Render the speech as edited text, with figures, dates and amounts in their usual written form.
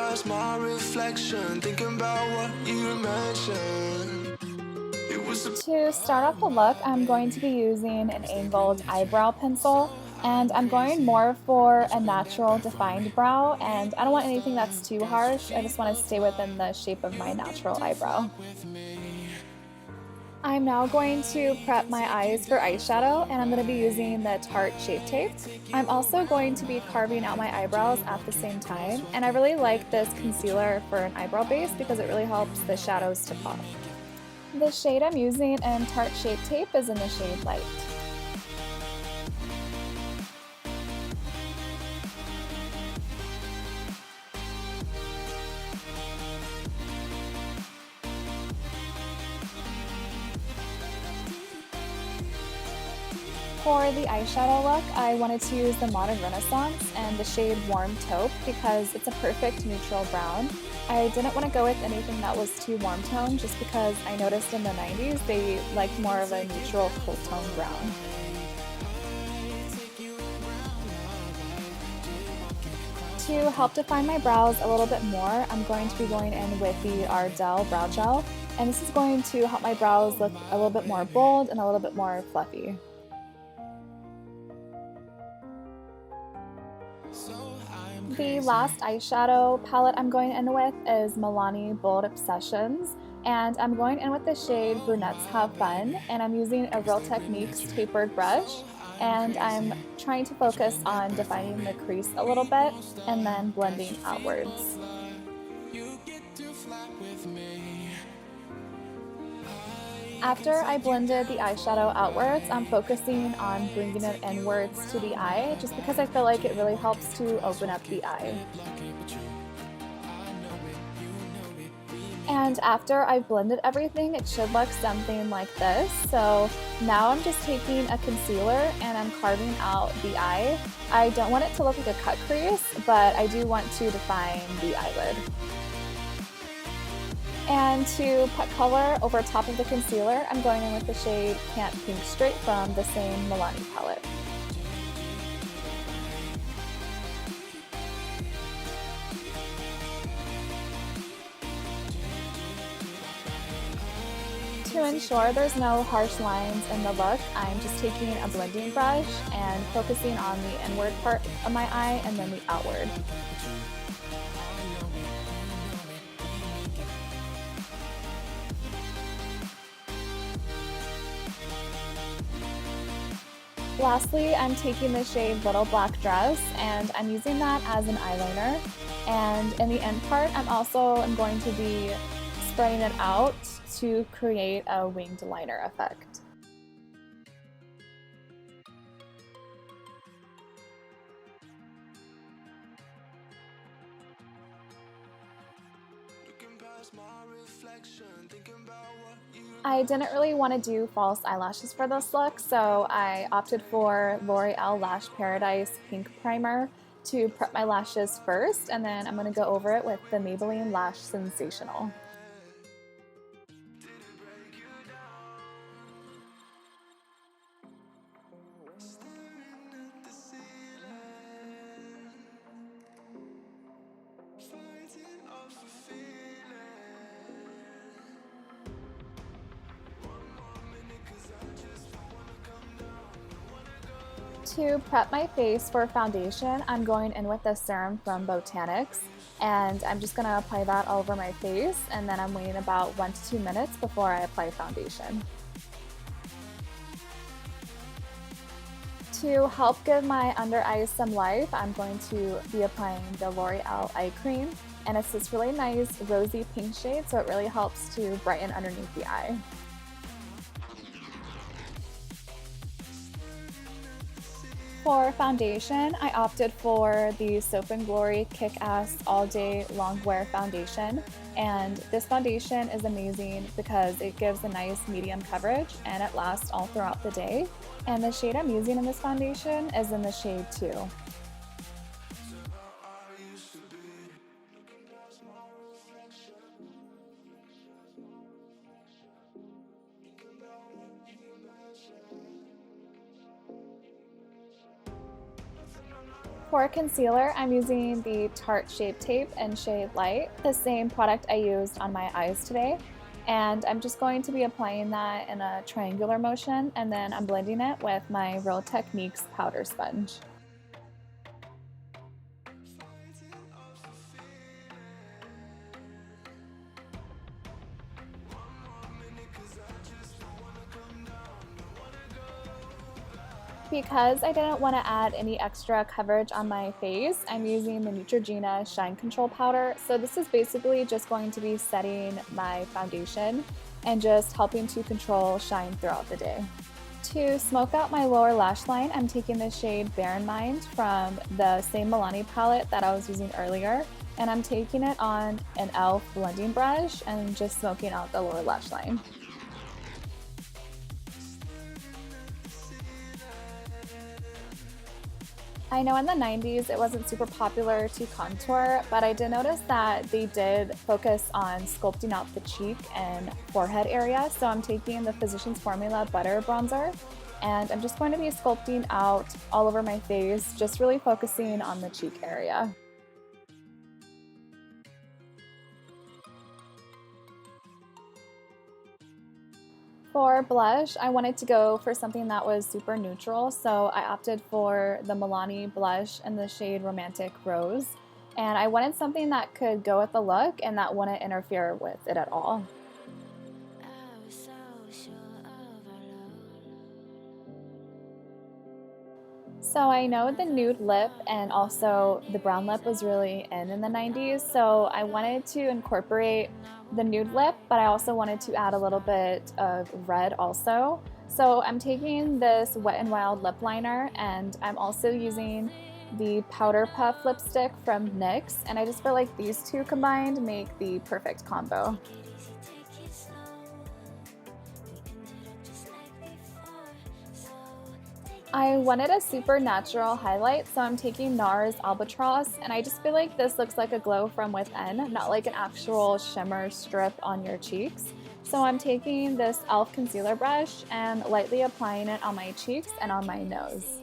past my reflection, thinking about what you mentioned. To start off the look, I'm going to be using an angled eyebrow pencil, and I'm going more for a natural defined brow, and I don't want anything that's too harsh. I just want to stay within the shape of my natural eyebrow. I'm now going to prep my eyes for eyeshadow, and I'm going to be using the Tarte Shape Tape. I'm also going to be carving out my eyebrows at the same time, and I really like this concealer for an eyebrow base because it really helps the shadows to pop. The shade I'm using in Tarte Shape Tape is in the shade Light. For the eyeshadow look, I wanted to use the Modern Renaissance and the shade Warm Taupe because it's a perfect neutral brown. I didn't want to go with anything that was too warm tone just because I noticed in the 90s they liked more of a neutral cool tone brown. To help define my brows a little bit more, I'm going to be going in with the Ardell Brow Gel, and this is going to help my brows look a little bit more bold and a little bit more fluffy. The last eyeshadow palette I'm going in with is Milani Bold Obsessions, and I'm going in with the shade Brunettes Have Fun, and I'm using a Real Techniques tapered brush, and I'm trying to focus on defining the crease a little bit and then blending outwards. After I blended the eyeshadow outwards, I'm focusing on bringing it inwards to the eye just because I feel like it really helps to open up the eye. And after I've blended everything, it should look something like this. So now I'm just taking a concealer and I'm carving out the eye. I don't want it to look like a cut crease, but I do want to define the eyelid. And to put color over top of the concealer, I'm going in with the shade Can't Pink Straight from the same Milani palette. To ensure there's no harsh lines in the look, I'm just taking a blending brush and focusing on the inward part of my eye and then the outward. Lastly, I'm taking the shade Little Black Dress and I'm using that as an eyeliner. And in the end part, I'm going to be spreading it out to create a winged liner effect. I didn't really want to do false eyelashes for this look, so I opted for L'Oreal Lash Paradise Pink Primer to prep my lashes first, and then I'm going to go over it with the Maybelline Lash Sensational. To prep my face for foundation, I'm going in with the serum from Botanics, and I'm just going to apply that all over my face, and then I'm waiting about 1 to 2 minutes before I apply foundation. To help give my under eyes some life, I'm going to be applying the L'Oreal Eye Cream, and it's this really nice rosy pink shade, so it really helps to brighten underneath the eye. For foundation, I opted for the Soap & Glory Kick-Ass All Day Long Wear Foundation, and this foundation is amazing because it gives a nice medium coverage and it lasts all throughout the day. And the shade I'm using in this foundation is in the shade 2. For concealer, I'm using the Tarte Shape Tape in shade Light, the same product I used on my eyes today. And I'm just going to be applying that in a triangular motion, and then I'm blending it with my Real Techniques powder sponge. Because I didn't want to add any extra coverage on my face, I'm using the Neutrogena Shine Control Powder. So this is basically just going to be setting my foundation and just helping to control shine throughout the day. To smoke out my lower lash line, I'm taking the shade Bear in Mind from the same Milani palette that I was using earlier, and I'm taking it on an e.l.f. blending brush and just smoking out the lower lash line. I know in the 90s it wasn't super popular to contour, but I did notice that they did focus on sculpting out the cheek and forehead area. So I'm taking the Physicians Formula Butter Bronzer, and I'm just going to be sculpting out all over my face, just really focusing on the cheek area. For blush, I wanted to go for something that was super neutral, so I opted for the Milani blush in the shade Romantic Rose. And I wanted something that could go with the look and that wouldn't interfere with it at all. So I know the nude lip and also the brown lip was really in the 90s, so I wanted to incorporate the nude lip, but I also wanted to add a little bit of red also. So I'm taking this Wet n Wild lip liner, and I'm also using the Powder Puff lipstick from NYX, and I just feel like these two combined make the perfect combo. I wanted a super natural highlight, so I'm taking NARS Albatross, and I just feel like this looks like a glow from within, not like an actual shimmer strip on your cheeks. So I'm taking this e.l.f. concealer brush and lightly applying it on my cheeks and on my nose.